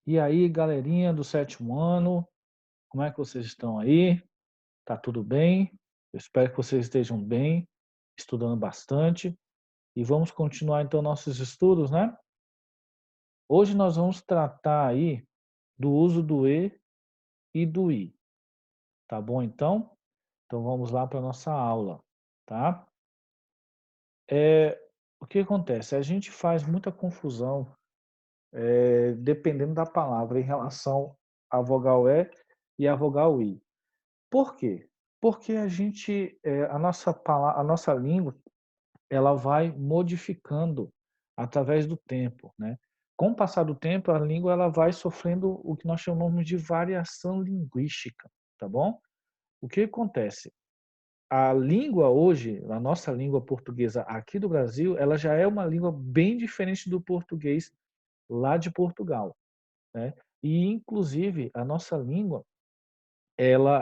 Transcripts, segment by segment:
E aí, galerinha do sétimo ano, como é que vocês estão aí? Tá tudo bem? Eu espero que vocês estejam bem, estudando bastante. E vamos continuar então nossos estudos, né? Hoje nós vamos tratar aí do uso do e do i, tá bom então? Então vamos lá para nossa aula, tá? O que acontece? A gente faz muita confusão, dependendo da palavra, em relação à vogal e à vogal i. Por quê? Porque a nossa língua, ela vai modificando através do tempo, né. Com o passar do tempo, a língua ela vai sofrendo o que nós chamamos de variação linguística, tá bom? O que acontece? A língua hoje, a nossa língua portuguesa aqui do Brasil, ela já é uma língua bem diferente do português lá de Portugal, né. E inclusive a nossa língua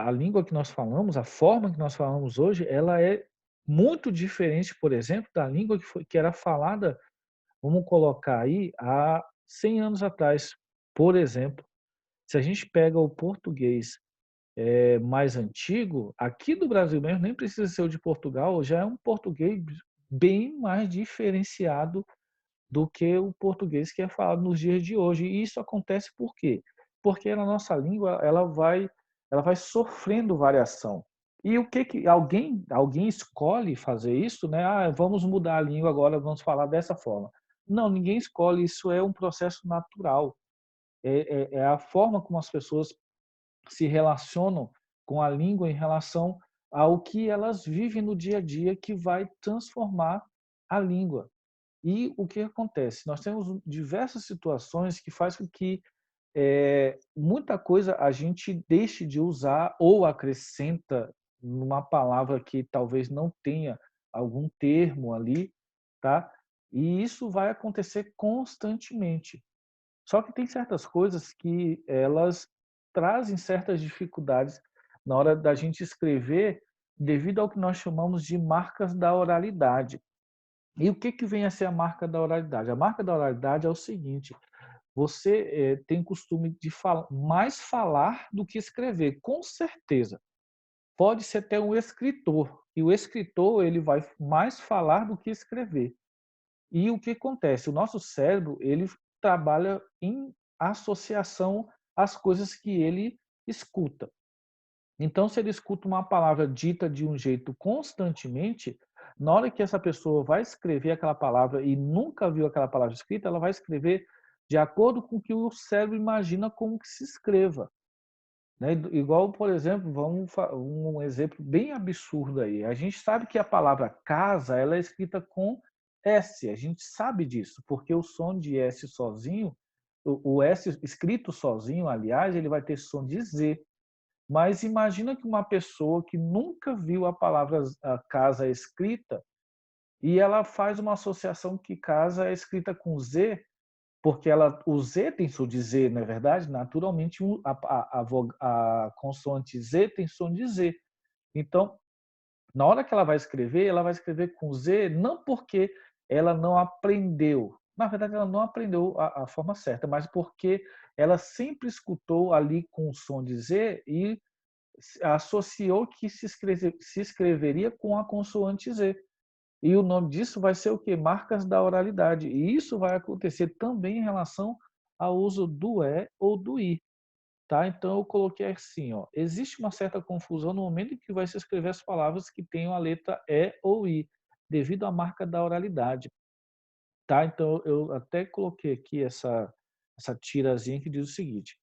a língua que nós falamos, a forma que nós falamos hoje, ela é muito diferente, por exemplo, da língua que era falada, vamos colocar aí, há 100 anos atrás. Por exemplo, se a gente pega o português, mais antigo, aqui do Brasil mesmo, nem precisa ser o de Portugal, já é um português bem mais diferenciado do que o português que é falado nos dias de hoje. E isso acontece por quê? Porque a nossa língua ela vai sofrendo variação. E o que alguém escolhe fazer isso, né? Ah, vamos mudar a língua agora, vamos falar dessa forma. Não, ninguém escolhe, isso é um processo natural. É a forma como as pessoas se relacionam com a língua em relação ao que elas vivem no dia a dia que vai transformar a língua. E o que acontece? Nós temos diversas situações que faz com que, muita coisa a gente deixe de usar ou acrescenta numa palavra que talvez não tenha algum termo ali, tá? E isso vai acontecer constantemente. Só que tem certas coisas que elas trazem certas dificuldades na hora da gente escrever, devido ao que nós chamamos de marcas da oralidade. E o que que vem a ser a marca da oralidade? A marca da oralidade é o seguinte: você, tem costume de mais falar do que escrever, com certeza. Pode ser até um escritor, e o escritor ele vai mais falar do que escrever. E o que acontece? O nosso cérebro, ele trabalha em associação às coisas que ele escuta. Então, se ele escuta uma palavra dita de um jeito constantemente, na hora que essa pessoa vai escrever aquela palavra e nunca viu aquela palavra escrita, ela vai escrever de acordo com o que o cérebro imagina como que se escreva, né. Igual, por exemplo, um exemplo bem absurdo aí, a gente sabe que a palavra casa, ela é escrita com S, a gente sabe disso, porque o som de S sozinho, o S escrito sozinho, aliás, ele vai ter som de Z. Mas imagina que uma pessoa que nunca viu a casa escrita, e ela faz uma associação que casa é escrita com Z, porque o Z tem som de Z, não é verdade? Naturalmente, a consoante Z tem som de Z. Então, na hora que ela vai escrever com Z, não porque ela não aprendeu, na verdade ela não aprendeu a forma certa, mas porque ela sempre escutou ali com o som de Z e associou que se escreveria com a consoante Z. E o nome disso vai ser o quê? Marcas da oralidade. E isso vai acontecer também em relação ao uso do ou do i, tá? Então eu coloquei assim, ó, existe uma certa confusão no momento em que vai se escrever as palavras que tenham a letra e ou i, devido à marca da oralidade, tá? Então eu até coloquei aqui essa tirazinha que diz o seguinte: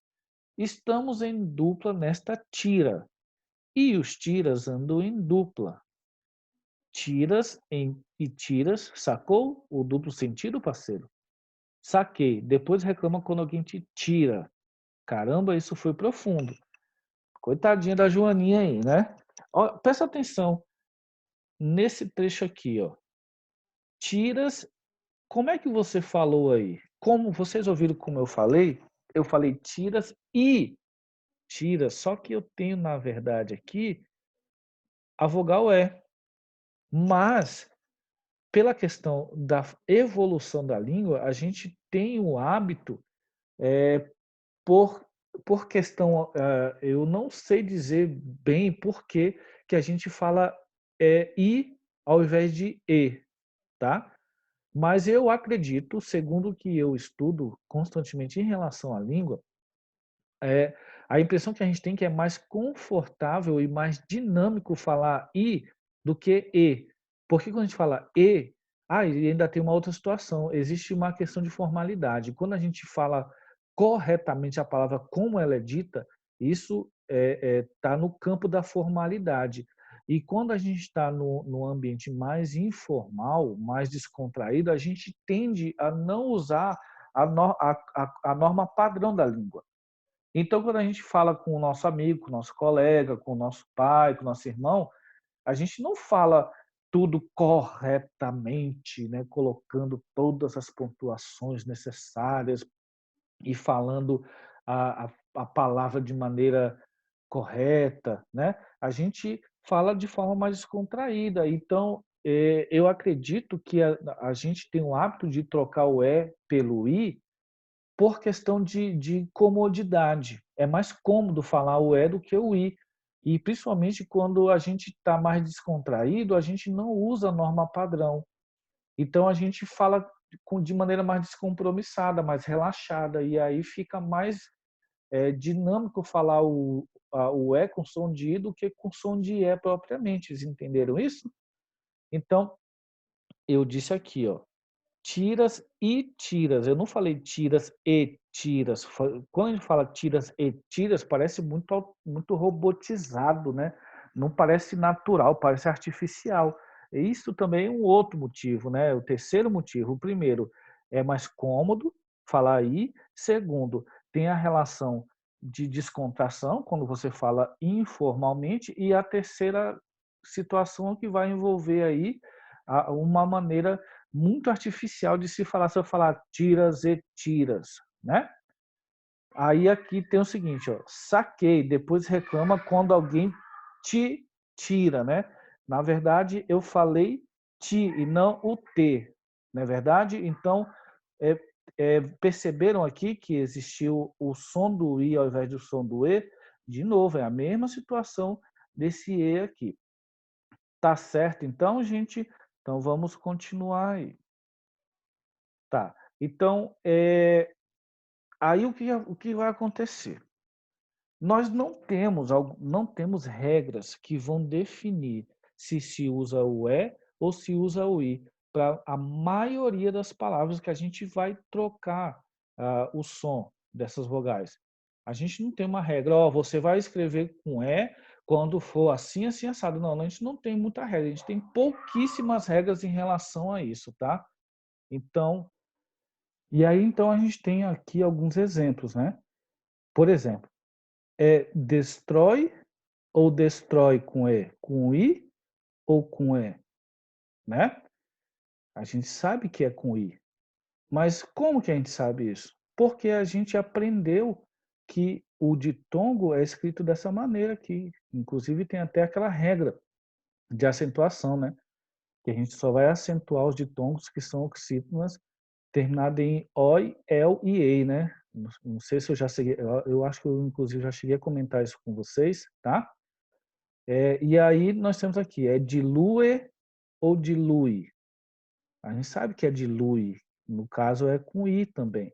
estamos em dupla nesta tira. E os tiras andam em dupla. E tiras, sacou? O duplo sentido, parceiro? Saquei. Depois reclama quando alguém te tira. Caramba, isso foi profundo. Coitadinha da Joaninha aí, né? Ó, presta atenção nesse trecho aqui, ó. Tiras, como é que você falou aí? Como vocês ouviram como eu falei? Eu falei tiras e tiras, só que eu tenho, na verdade, aqui a vogal E. Mas pela questão da evolução da língua, a gente tem o hábito Por por questão, eu não sei dizer bem por que a gente fala, "i" ao invés de "e", tá. Mas eu acredito, segundo o que eu estudo constantemente em relação à língua, é a impressão que a gente tem que é mais confortável e mais dinâmico falar "i" do que "e". Porque quando a gente fala "e", e ainda tem uma outra situação, existe uma questão de formalidade. Quando a gente fala corretamente a palavra como ela é dita, isso tá no campo da formalidade. E quando a gente está no ambiente mais informal, mais descontraído, a gente tende a não usar a norma padrão da língua. Então, quando a gente fala com o nosso amigo, com o nosso colega, com o nosso pai, com o nosso irmão, a gente não fala tudo corretamente, né, colocando todas as pontuações necessárias e falando a palavra de maneira correta, né? A gente fala de forma mais descontraída. Então, eu acredito que a gente tem o hábito de trocar o "é" pelo "i", por questão de comodidade. É mais cômodo falar o "é" do que o "i". E principalmente quando a gente está mais descontraído, a gente não usa a norma padrão. Então a gente fala de maneira mais descompromissada, mais relaxada, e aí fica mais dinâmico falar o "é" com som de "i" do que com som de "é" propriamente. Vocês entenderam isso? Então, eu disse aqui, ó, tiras e tiras. Eu não falei tiras e tiras. Quando a gente fala tiras e tiras, parece muito robotizado, né? Não parece natural, parece artificial. E isso também é um outro motivo, né? O terceiro motivo. O primeiro, é mais cômodo falar aí. Segundo, tem a relação de descontração, quando você fala informalmente. E a terceira situação que vai envolver aí uma maneira muito artificial de se falar, se eu falar tiras e tiras, né? Aí aqui tem o seguinte, ó, saquei, depois reclama quando alguém te tira, né? Na verdade, eu falei ti e não o t, não é verdade? Então, é, perceberam aqui que existiu o som do i ao invés do som do e? De novo, é a mesma situação desse e aqui. Tá certo então, gente? Então vamos continuar aí. Tá. Então, aí o que vai acontecer? Nós não temos regras que vão definir se usa o "é" ou se usa o "i", para a maioria das palavras que a gente vai trocar, o som dessas vogais. A gente não tem uma regra: "Ó, você vai escrever com "é" quando for assim, assim, assado". Não, a gente não tem muita regra, a gente tem pouquíssimas regras em relação a isso, tá? Então, então a gente tem aqui alguns exemplos, né. Por exemplo, destrói ou destrói com "e", com "i" ou com "e", né. A gente sabe que é com "i", mas como que a gente sabe isso? Porque a gente aprendeu que o ditongo é escrito dessa maneira aqui, inclusive tem até aquela regra de acentuação, né, que a gente só vai acentuar os ditongos que são oxítonas terminado em "oi", "el" e "ei", né. Não sei se eu já cheguei, eu acho que eu inclusive já cheguei a comentar isso com vocês, tá. E aí nós temos aqui, dilue ou dilui? A gente sabe que é dilui, no caso é com "i" também,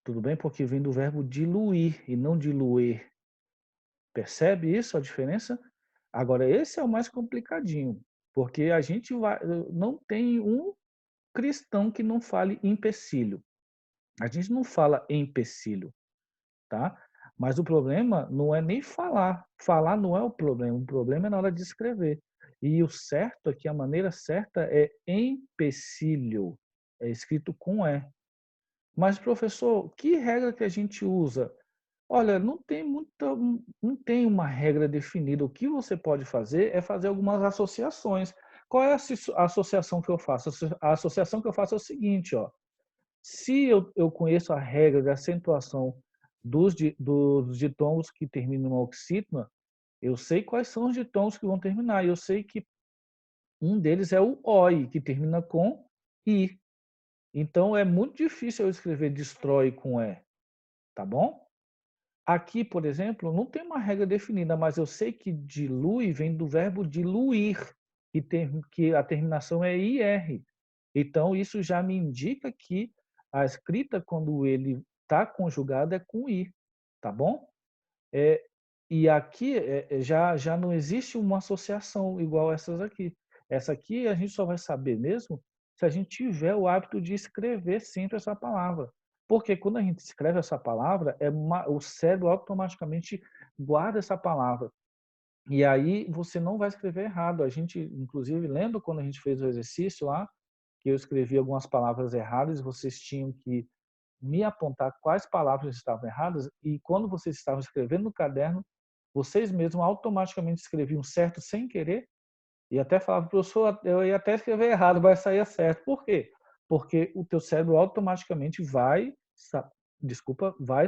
tudo bem? Porque vem do verbo diluir e não diluir. Percebe isso, a diferença? Agora esse é o mais complicadinho, porque a gente não tem um cristão que não fale empecilho. A gente não fala empecilho, tá? Mas o problema não é nem falar. Falar não é o problema é na hora de escrever. E o certo aqui, a maneira certa é empecilho, é escrito com "e". Mas, professor, que regra que a gente usa? Olha, não tem uma regra definida. O que você pode fazer é fazer algumas associações. Qual é a associação que eu faço? A associação que eu faço é o seguinte, ó. Se eu conheço a regra de acentuação dos ditongos que terminam em oxítona, eu sei quais são os ditongos que vão terminar. Eu sei que um deles é o "oi", que termina com "i". Então é muito difícil eu escrever destrói com "e", tá bom? Aqui, por exemplo, não tem uma regra definida, mas eu sei que dilui vem do verbo diluir, que a terminação é IR. Então, isso já me indica que a escrita, quando ele está conjugado, é com I, tá bom? É, e aqui já não existe uma associação igual essas aqui. Essa aqui a gente só vai saber mesmo se a gente tiver o hábito de escrever sempre essa palavra. Porque quando a gente escreve essa palavra, o cérebro automaticamente guarda essa palavra. E aí você não vai escrever errado. A gente, inclusive, lembra quando a gente fez o exercício lá, que eu escrevi algumas palavras erradas e vocês tinham que me apontar quais palavras estavam erradas, e quando vocês estavam escrevendo no caderno, vocês mesmos automaticamente escreviam certo sem querer, e até falavam, professor, eu ia até escrever errado, vai sair certo. Por quê? Porque o teu cérebro automaticamente vai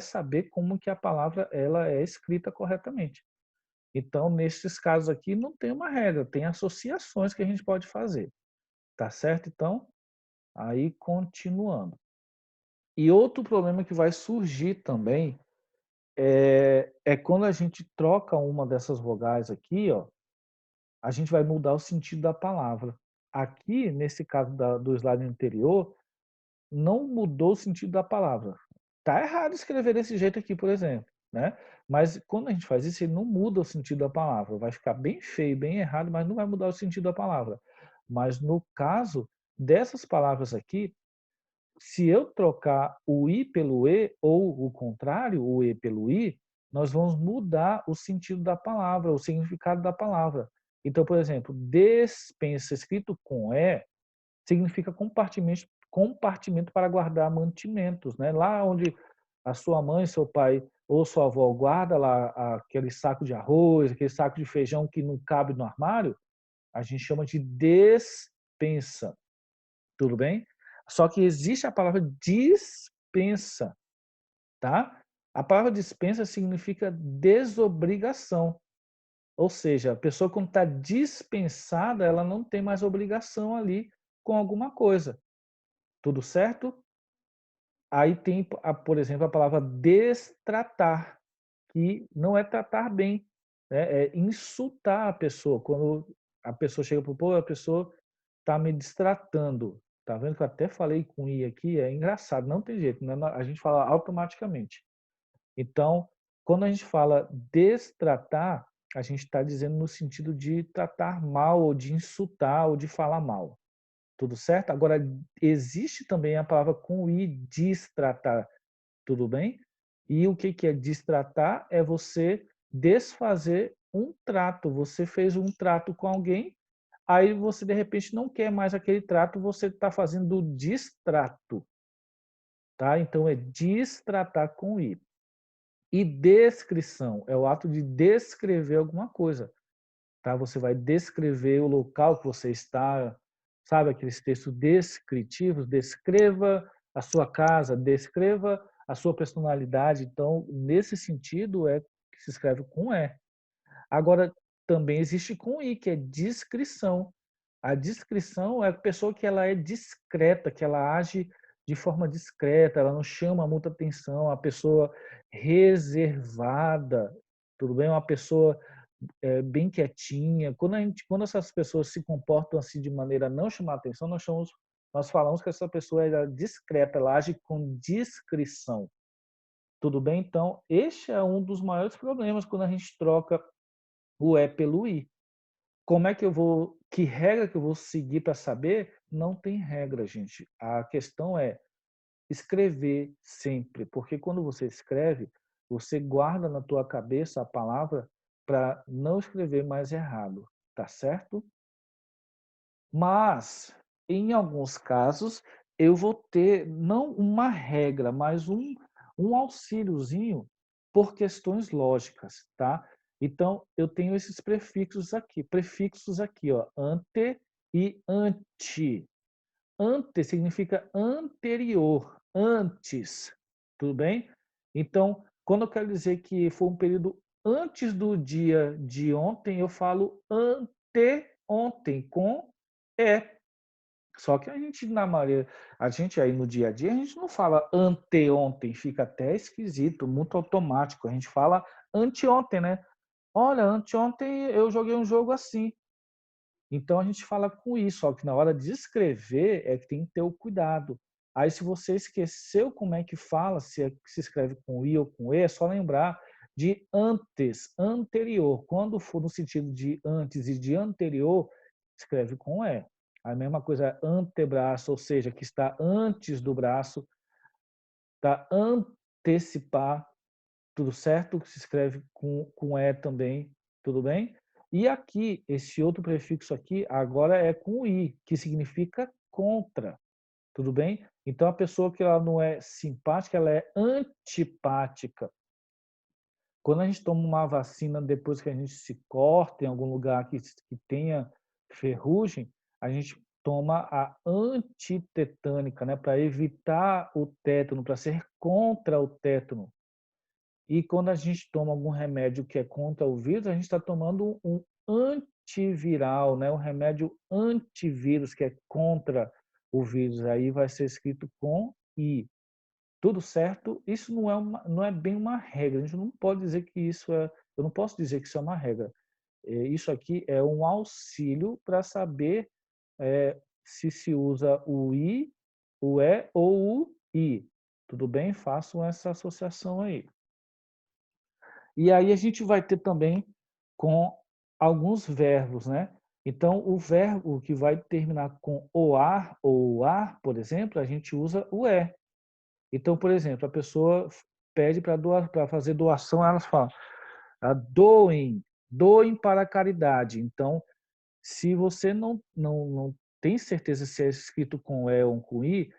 saber como que a palavra ela é escrita corretamente. Então, nesses casos aqui, não tem uma regra, tem associações que a gente pode fazer, tá certo? Então, aí continuando. E outro problema que vai surgir também é quando a gente troca uma dessas vogais aqui, ó, a gente vai mudar o sentido da palavra. Aqui, nesse caso do slide anterior, não mudou o sentido da palavra. Tá errado escrever desse jeito aqui, por exemplo, né? Mas quando a gente faz isso, ele não muda o sentido da palavra. Vai ficar bem feio, bem errado, mas não vai mudar o sentido da palavra. Mas no caso dessas palavras aqui, se eu trocar o i pelo e ou o contrário, o e pelo i, nós vamos mudar o sentido da palavra, o significado da palavra. Então, por exemplo, despensa escrito com e significa compartimento para guardar mantimentos, né? Lá onde a sua mãe, seu pai ou sua avó guarda lá aquele saco de arroz, aquele saco de feijão que não cabe no armário, a gente chama de despensa. Tudo bem? Só que existe a palavra dispensa, tá? A palavra dispensa significa desobrigação. Ou seja, a pessoa quando está dispensada, ela não tem mais obrigação ali com alguma coisa. Tudo certo? Aí tem, por exemplo, a palavra destratar, que não é tratar bem, né? É insultar a pessoa. Quando a pessoa chega para o povo, a pessoa está me destratando. Tá vendo que eu até falei com I aqui? É engraçado, não tem jeito, né? A gente fala automaticamente. Então, quando a gente fala destratar, a gente está dizendo no sentido de tratar mal, ou de insultar, ou de falar mal. Tudo certo? Agora, existe também a palavra com I, destratar. Tudo bem? E o que é destratar? É você desfazer um trato. Você fez um trato com alguém, aí você de repente não quer mais aquele trato, você está fazendo distrato, tá? Então é destratar com I. E descrição é o ato de descrever alguma coisa, tá? Você vai descrever o local que você está, sabe aqueles textos descritivos? Descreva a sua casa, descreva a sua personalidade. Então, nesse sentido, é que se escreve com E. Agora, também existe com I, que é descrição. A descrição é a pessoa que ela é discreta, que ela age de forma discreta, ela não chama muita atenção, a pessoa reservada, tudo bem? Uma pessoa bem quietinha. Quando essas pessoas se comportam assim de maneira a não chamar atenção, nós falamos que essa pessoa é discreta, ela age com discrição. Tudo bem? Então, este é um dos maiores problemas quando a gente troca o E pelo I. Como é que eu vou, que regra que eu vou seguir para saber? Não tem regra, gente. A questão é escrever sempre, porque quando você escreve, você guarda na tua cabeça a palavra para não escrever mais errado, tá certo? Mas, em alguns casos, eu vou ter não uma regra, mas um auxíliozinho por questões lógicas, tá? Então, eu tenho esses prefixos aqui, ó, ante e ante. Ante significa anterior, antes, tudo bem? Então, quando eu quero dizer que foi um período antes do dia de ontem, eu falo anteontem, com E. Só que a gente, na maioria, a gente aí no dia a dia, a gente não fala anteontem, fica até esquisito, muito automático. A gente fala anteontem, né? Olha, anteontem eu joguei um jogo assim. Então a gente fala com isso, só que na hora de escrever é que tem que ter o cuidado. Aí se você esqueceu como é que fala, se escreve com I ou com E, é só lembrar de antes, anterior. Quando for no sentido de antes e de anterior, escreve com E. A mesma coisa é antebraço, ou seja, que está antes do braço, está antecipar, tudo certo? Que se escreve com E também, tudo bem? E aqui, esse outro prefixo aqui, agora é com I, que significa contra, tudo bem? Então, a pessoa que ela não é simpática, ela é antipática. Quando a gente toma uma vacina, depois que a gente se corta em algum lugar que tenha ferrugem, a gente toma a antitetânica, né, para evitar o tétano, para ser contra o tétano. E quando a gente toma algum remédio que é contra o vírus, a gente está tomando um antiviral, né? Um remédio antivírus que é contra o vírus. Aí vai ser escrito com I. Tudo certo? Isso não é bem uma regra. A gente não pode dizer que isso é. Eu não posso dizer que isso é uma regra. Isso aqui é um auxílio para saber se usa o I, o E ou o I. Tudo bem? Façam essa associação aí. E aí a gente vai ter também com alguns verbos, né? Então, o verbo que vai terminar com oar ou ar, por exemplo, a gente usa o é. Então, por exemplo, a pessoa pede para fazer doação, elas falam, doem, doem para a caridade. Então, se você não tem certeza se é escrito com E ou com I,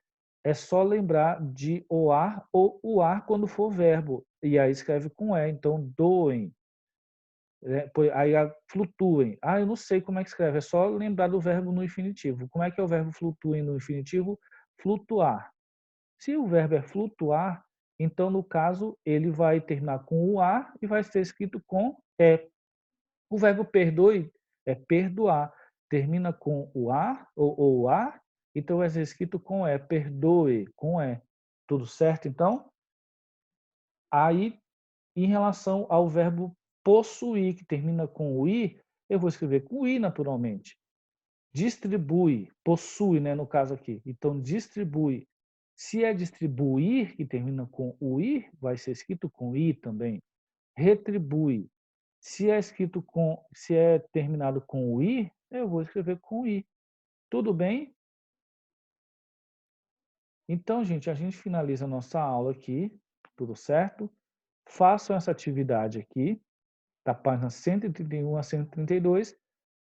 é só lembrar de oar ou uar quando for verbo. E aí escreve com E. Então, doem. Aí flutuem. Eu não sei como é que escreve. É só lembrar do verbo no infinitivo. Como é que é o verbo flutuem no infinitivo? Flutuar. Se o verbo é flutuar, então, no caso, ele vai terminar com o ar e vai ser escrito com é. O verbo perdoe é perdoar. Termina com o ar ou o ar, então vai ser escrito com é. Perdoe, com é. Tudo certo, então? Aí, em relação ao verbo possuir, que termina com o i, eu vou escrever com o i naturalmente. Distribui, possui, né, no caso aqui. Então, distribui. Se é distribuir, que termina com o i, vai ser escrito com i também. Retribui. Se é terminado com o i, eu vou escrever com i. Tudo bem? Então, gente, a gente finaliza a nossa aula aqui, tudo certo? Façam essa atividade aqui, da página 131 a 132,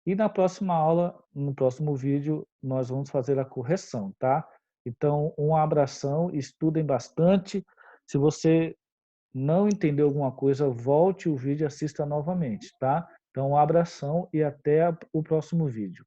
e na próxima aula, no próximo vídeo, nós vamos fazer a correção, tá? Então, um abração, estudem bastante. Se você não entendeu alguma coisa, volte o vídeo e assista novamente, tá? Então, um abração e até o próximo vídeo.